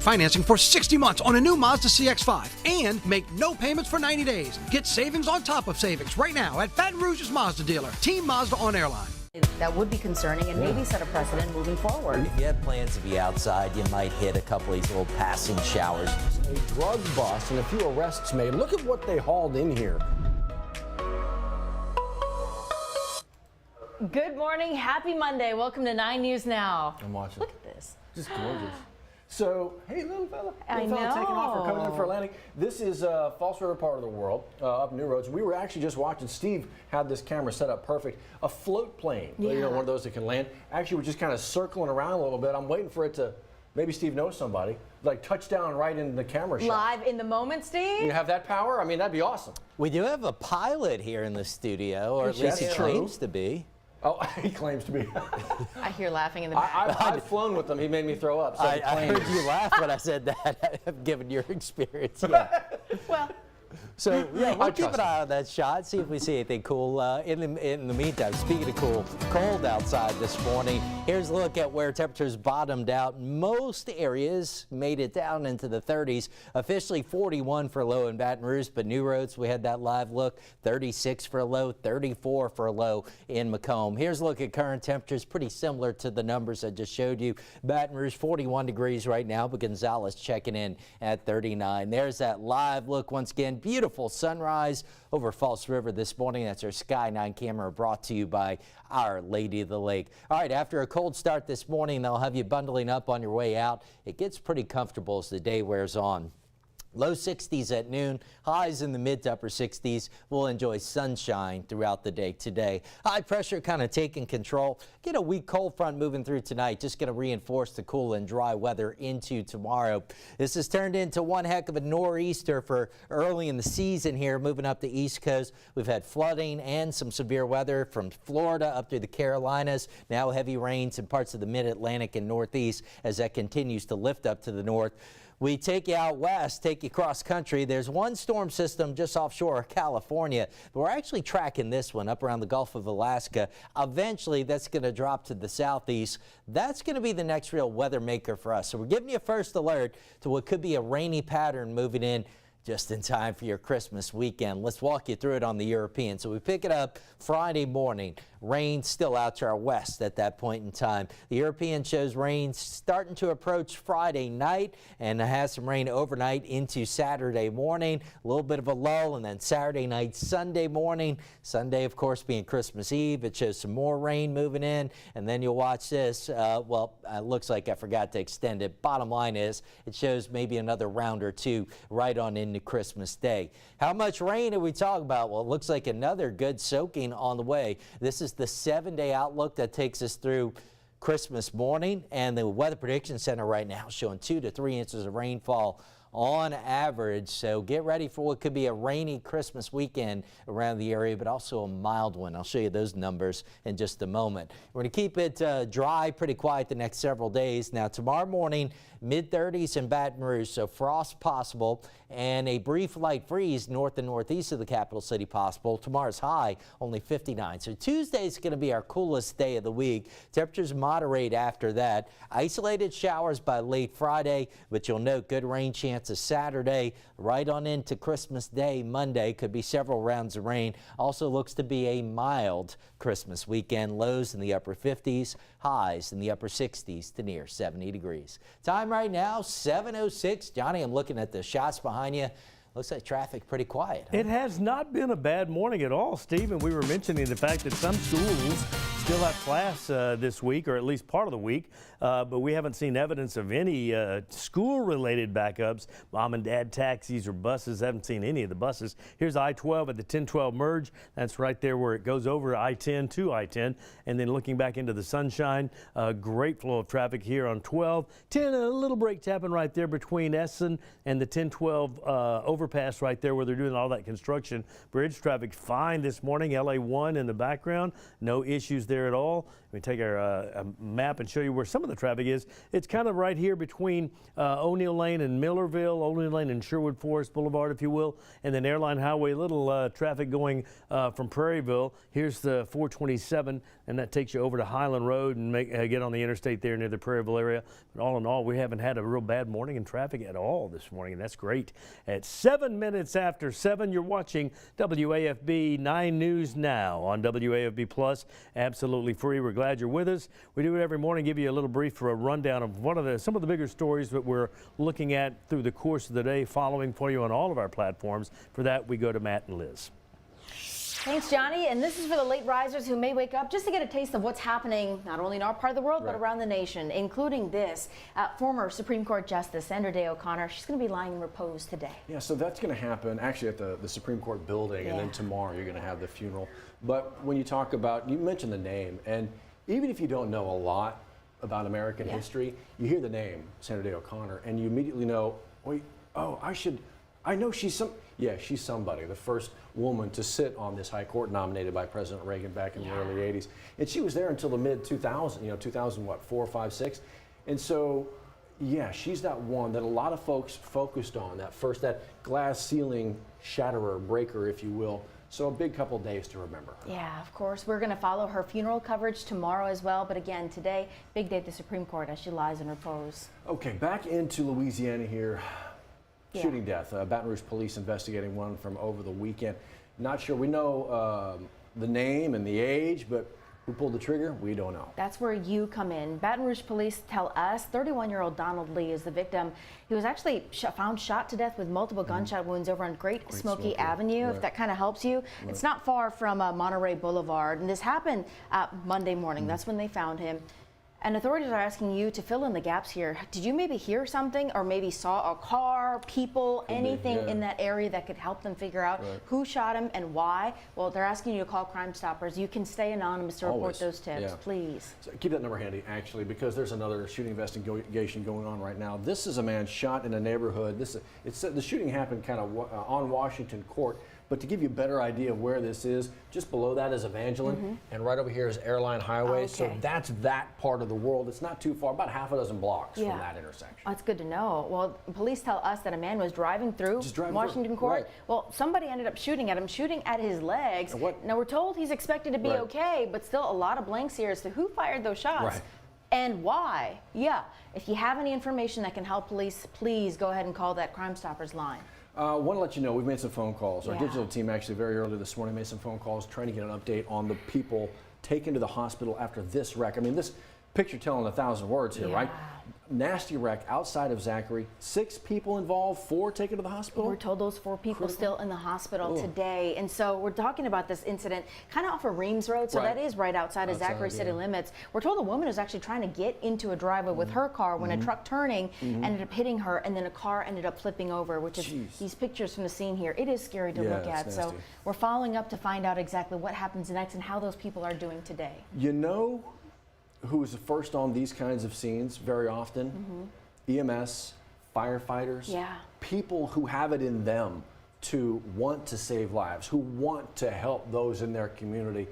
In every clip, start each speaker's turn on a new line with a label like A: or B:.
A: Financing for 60 months on a new Mazda CX-5 and make no payments for 90 days. Get savings on top of savings right now at Baton Rouge's Mazda dealer, Team Mazda on Airline.
B: That would be concerning and maybe set a precedent moving forward.
C: If you have plans to be outside, you might hit a couple of these little passing showers.
D: A drug bust and a few arrests made. Look at what they hauled in here.
E: Good morning. Happy Monday. Welcome to 9 News Now.
D: I'm watching.
E: Look at this.
D: Just gorgeous. So, hey, little fella.
E: I
D: Little fella taking off. We're coming in
E: know.
D: for a landing. This is Falls River part of the world, up New Roads. We were actually just watching. Steve had this camera set up perfect. A float plane, you know, one of those that can land. Actually, we're just kind of circling around a little bit. I'm waiting for it to, maybe Steve knows somebody, like touch down right in the camera shot.
E: Live in the moment, Steve?
D: You have that power? I mean, that'd be awesome.
C: We do have a pilot here in the studio, or at least he claims to be.
D: Oh, he claims to be.
E: I hear laughing in the back.
D: I've flown with him. He made me throw up. So
C: I heard you laugh when I said that, given your experience. Yeah.
E: Well,
C: So yeah, we'll
D: I
C: keep
D: trust
C: an eye on that shot, see if we see anything cool. In the meantime, speaking of cold outside this morning, here's a look at where temperatures bottomed out. Most areas made it down into the 30s. Officially 41 for a low in Baton Rouge, but New Roads, we had that live look, 36 for a low, 34 for a low in Macomb. Here's a look at current temperatures, pretty similar to the numbers I just showed you. Baton Rouge 41 degrees right now, but Gonzales checking in at 39. There's that live look once again. Beautiful sunrise over Falls River this morning. That's our Sky 9 camera brought to you by Our Lady of the Lake. All right, after a cold start this morning, they'll have you bundling up on your way out. It gets pretty comfortable as the day wears on. Low 60s at noon, highs in the mid to upper 60s. We'll enjoy sunshine throughout the day today. High pressure kind of taking control. Get a weak cold front moving through tonight. Just going to reinforce the cool and dry weather into tomorrow. This has turned into one heck of a nor'easter for early in the season here, moving up the East Coast. We've had flooding and some severe weather from Florida up through the Carolinas. Now heavy rains in parts of the mid-Atlantic and Northeast as that continues to lift up to the north. We take you out west, take you cross country. There's one storm system just offshore California, but we're actually tracking this one up around the Gulf of Alaska. Eventually, that's going to drop to the southeast. That's going to be the next real weather maker for us. So we're giving you a first alert to what could be a rainy pattern moving in just in time for your Christmas weekend. Let's walk you through it on the European. So we pick it up Friday morning. Rain still out to our west at that point in time. The European shows rain starting to approach Friday night and has some rain overnight into Saturday morning. A little bit of a lull, and then Saturday night, Sunday morning. Sunday, of course, being Christmas Eve. It shows some more rain moving in, and then you'll watch this. It looks like I forgot to extend it. Bottom line is it shows maybe another round or two right on into Christmas Day. How much rain are we talking about? Well, it looks like another good soaking on the way. This is the 7-day outlook that takes us through Christmas morning, and the Weather Prediction Center right now showing 2 to 3 inches of rainfall on average. So get ready for what could be a rainy Christmas weekend around the area, but also a mild one. I'll show you those numbers in just a moment. We're going to keep it dry, pretty quiet the next several days. Now tomorrow morning, mid-30s in Baton Rouge, so frost possible, and a brief light freeze north and northeast of the capital city possible. Tomorrow's high only 59. So Tuesday's going to be our coolest day of the week. Temperatures moderate after that. Isolated showers by late Friday, but you'll note good rain chances Saturday right on into Christmas Day. Monday could be several rounds of rain. Also looks to be a mild Christmas weekend. Lows in the upper 50s, highs in the upper 60s to near 70 degrees. Time right now, 7:06. Johnny, I'm looking at the shots behind you. Looks like traffic pretty quiet. Huh?
F: It has not been a bad morning at all, Steve, and we were mentioning the fact that some schools still have class this week, or at least part of the week, but we haven't seen evidence of any school-related backups. Mom and dad taxis or buses, haven't seen any of the buses. Here's I-12 at the 1012 merge. That's right there where it goes over I-10 to I-10. And then looking back into the sunshine, great flow of traffic here on 12. 10, a little break tapping right there between Essen and the 1012 overpass right there where they're doing all that construction. Bridge traffic fine this morning. LA 1 in the background. No issues there at all. We take our map and show you where some of the traffic is. It's kind of right here between O'Neill Lane and Millerville, O'Neill Lane and Sherwood Forest Boulevard, if you will, and then Airline Highway. Little traffic going from Prairieville. Here's the 427, and that takes you over to Highland Road and get on the interstate there near the Prairieville area. But all in all, we haven't had a real bad morning in traffic at all this morning, and that's great. At 7 minutes after 7, you're watching WAFB 9 News Now on WAFB Plus, absolutely free. We're glad you're with us. We do it every morning, give you a little brief for a rundown of some of the bigger stories that we're looking at through the course of the day, following for you on all of our platforms. For that, we go to Matt and Liz.
B: Thanks, Johnny. And this is for the late risers who may wake up just to get a taste of what's happening not only in our part of the world, but around the nation, including this. Former Supreme Court Justice Sandra Day O'Connor, she's going to be lying in repose today. Yeah,
D: so that's going to happen actually at the Supreme Court building, and then tomorrow you're going to have the funeral. But when you talk about, you mentioned the name, and even if you don't know a lot about American history, you hear the name, Sandra Day O'Connor, and you immediately know, wait, oh, I know she's somebody, the first woman to sit on this high court nominated by President Reagan back in the early 80s. And she was there until the mid 2000s, 4, 5, 6. And so, yeah, she's that one that a lot of folks focused on, that glass ceiling shatterer, breaker, if you will. So a big couple days to remember.
B: Yeah, of course. We're going to follow her funeral coverage tomorrow as well. But again, today, big day at the Supreme Court as she lies in repose. Okay,
D: back into Louisiana here. Shooting death. Baton Rouge police investigating one from over the weekend. Not sure. We know the name and the age, but who pulled the trigger? We don't know.
B: That's where you come in. Baton Rouge police tell us 31-year-old Donald Lee is the victim. He was actually found shot to death with multiple gunshot wounds over on Great Smoky Avenue, if that kind of helps you. It's not far from Monterey Boulevard. And this happened Monday morning. That's when they found him. And authorities are asking you to fill in the gaps here. Did you maybe hear something or maybe saw a car, people, anything in that area that could help them figure out who shot him and why? Well, they're asking you to call Crime Stoppers. You can stay anonymous to report those tips, please.
D: So keep that number handy, actually, because there's another shooting investigation going on right now. This is a man shot in a neighborhood. The shooting happened kind of on Washington Court. But to give you a better idea of where this is, just below that is Evangeline, and right over here is Airline Highway. So that's that part of the world. It's not too far, about half a dozen blocks from that intersection.
B: That's good to know. Well, police tell us that a man was driving through Washington Court. Well, somebody ended up shooting at him, shooting at his legs. Now, we're told he's expected to be okay, but still a lot of blanks here as to who fired those shots. And why? Yeah, if you have any information that can help police, please go ahead and call that Crime Stoppers line.
D: I want to let you know we've made some phone calls. Our digital team actually very early this morning made some phone calls trying to get an update on the people taken to the hospital after this wreck. I mean, this picture telling 1,000 words here, right? Nasty wreck outside of Zachary. 6 people involved, 4 taken to the hospital.
B: We're told those 4 people still in the hospital today. And so we're talking about this incident kind of off of Reams Road. So that is right outside of Zachary city limits. We're told a woman was actually trying to get into a driveway with her car when a truck turning ended up hitting her, and then a car ended up flipping over, which is these pictures from the scene here. It is scary to look at. So we're following up to find out exactly what happens next and how those people are doing today.
D: You know who is the first on these kinds of scenes very often? EMS, firefighters, people who have it in them to want to save lives, who want to help those in their community.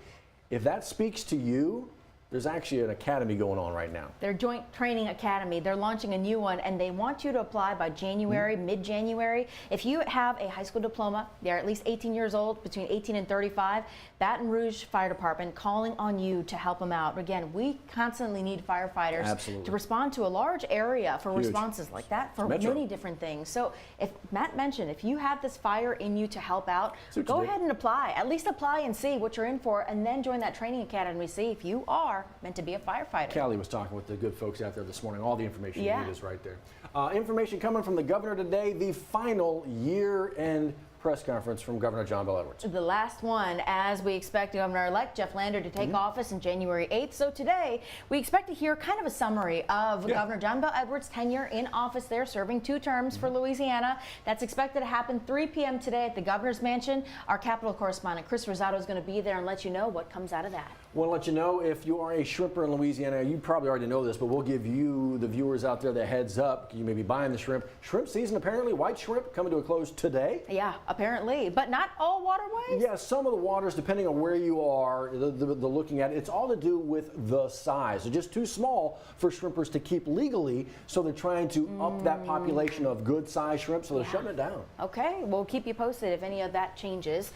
D: If that speaks to you, there's actually an academy going on right now.
B: Their Joint Training Academy. They're launching a new one, and they want you to apply by January, mid-January. If you have a high school diploma, they're at least 18 years old, between 18 and 35, Baton Rouge Fire Department calling on you to help them out. Again, we constantly need firefighters to respond to a large area for responses like that for many different things. So if Matt mentioned, if you have this fire in you to help out, go ahead and apply. At least apply and see what you're in for, and then join that training academy. See if you are meant to be a firefighter.
D: Callie was talking with the good folks out there this morning. All the information you need is right there. Information coming from the governor today, the final year-end press conference from Governor John Bel Edwards.
B: The last one, as we expect Governor-elect Jeff Lander to take office on January 8th. So today, we expect to hear kind of a summary of Governor John Bel Edwards' tenure in office there, serving 2 terms for Louisiana. That's expected to happen 3 p.m. today at the Governor's Mansion. Our Capitol correspondent, Chris Rosado, is going to be there and let you know what comes out of that.
D: Want to let you know, if you are a shrimper in Louisiana, you probably already know this, but we'll give you, the viewers out there, the heads up. You may be buying the shrimp. Shrimp season, apparently, white shrimp coming to a close today.
B: Yeah, apparently, but not all waterways?
D: Yeah, some of the waters, depending on where you are, the looking at it, it's all to do with the size. They're just too small for shrimpers to keep legally, so they're trying to up that population of good size shrimp, so they're shutting it down.
B: Okay, we'll keep you posted if any of that changes.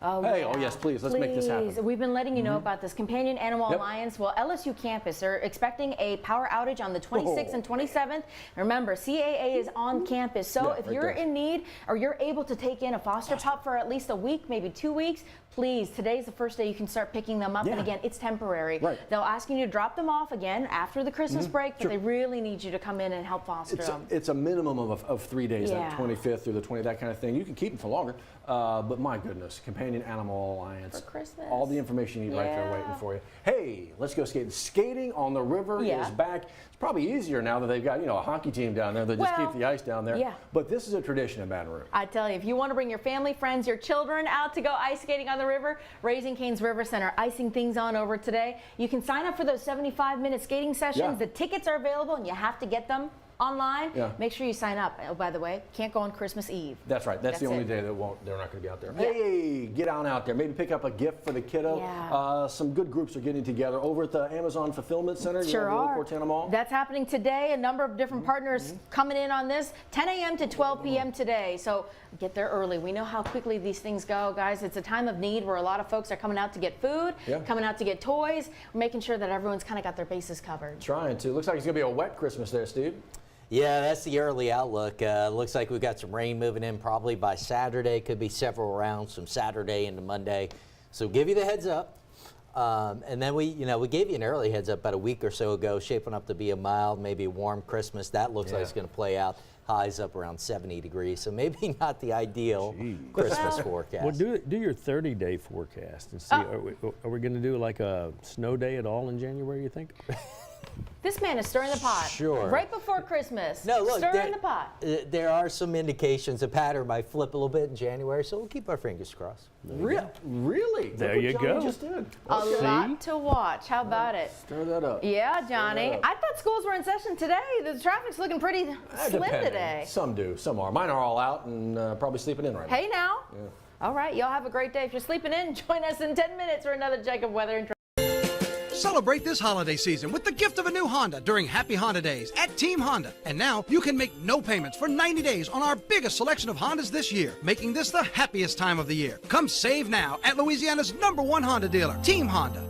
B: Oh,
D: hey,
B: yeah.
D: oh yes, please, let's make this happen.
B: We've been letting you know about this Companion Animal Alliance. Well, LSU campus are expecting a power outage on the 26th and 27th. Remember, CAA is on campus, so if you're in need or you're able to take in a foster pup for at least a week, maybe 2 weeks, please, today's the first day you can start picking them up. And again, it's temporary. They'll ask you to drop them off again after the Christmas break, but they really need you to come in and help foster them.
D: It's a minimum of 3 days, that 25th through the 20th, that kind of thing. You can keep them for longer, but my goodness, Companion Animal Alliance.
B: For Christmas.
D: All the information you need right there waiting for you. Hey, let's go skating. Skating on the river is back. It's probably easier now that they've got, a hockey team down there that just keep the ice down there. But this is a tradition in Baton Rouge.
B: I tell you, if you want to bring your family, friends, your children out to go ice skating on the river, Raising Cane's River Center icing things on over today. You can sign up for those 75-minute skating sessions. The tickets are available and you have to get them online. Make sure you sign up. Oh, by the way, can't go on Christmas Eve.
D: That's right. That's the only day that they're not going to be out there. Hey, get on out there. Maybe pick up a gift for the kiddo. Some good groups are getting together over at the Amazon Fulfillment Center.
B: Sure are.
D: Cortana Mall.
B: That's happening today. A number of different partners coming in on this. 10 a.m. to 12 p.m. today. So get there early. We know how quickly these things go, guys. It's a time of need where a lot of folks are coming out to get food, coming out to get toys. We're making sure that everyone's kind of got their bases covered.
D: Trying to. Looks like it's going to be a wet Christmas there, Steve.
C: Yeah, that's the early outlook. Looks like we've got some rain moving in probably by Saturday. Could be several rounds from Saturday into Monday. So give you the heads up. And then we gave you an early heads up about a week or so ago, shaping up to be a mild, maybe a warm Christmas. That looks like it's going to play out. Highs up around 70 degrees, so maybe not the ideal Christmas forecast.
F: Well, do your 30-day forecast and see. Are we going to do like a snow day at all in January, you think?
B: This man is stirring the pot.
C: Sure.
B: Right before Christmas.
C: No, look,
B: stirring the pot.
C: There are some indications the pattern might flip a little bit in January, so we'll keep our fingers crossed.
D: Really?
F: There you go.
D: Just did.
B: A lot to watch. How about it?
D: Stir that up.
B: Yeah, Johnny. I thought schools were in session today. The traffic's looking pretty slim today.
D: Some do. Some are. Mine are all out and probably sleeping in right now.
B: Hey now. All right. Y'all have a great day. If you're sleeping in, join us in 10 minutes for another check of weather and traffic.
A: Celebrate this holiday season with the gift of a new Honda during Happy Honda Days at Team Honda. And now you can make no payments for 90 days on our biggest selection of Hondas this year, making this the happiest time of the year. Come save now at Louisiana's #1 Honda dealer, Team Honda.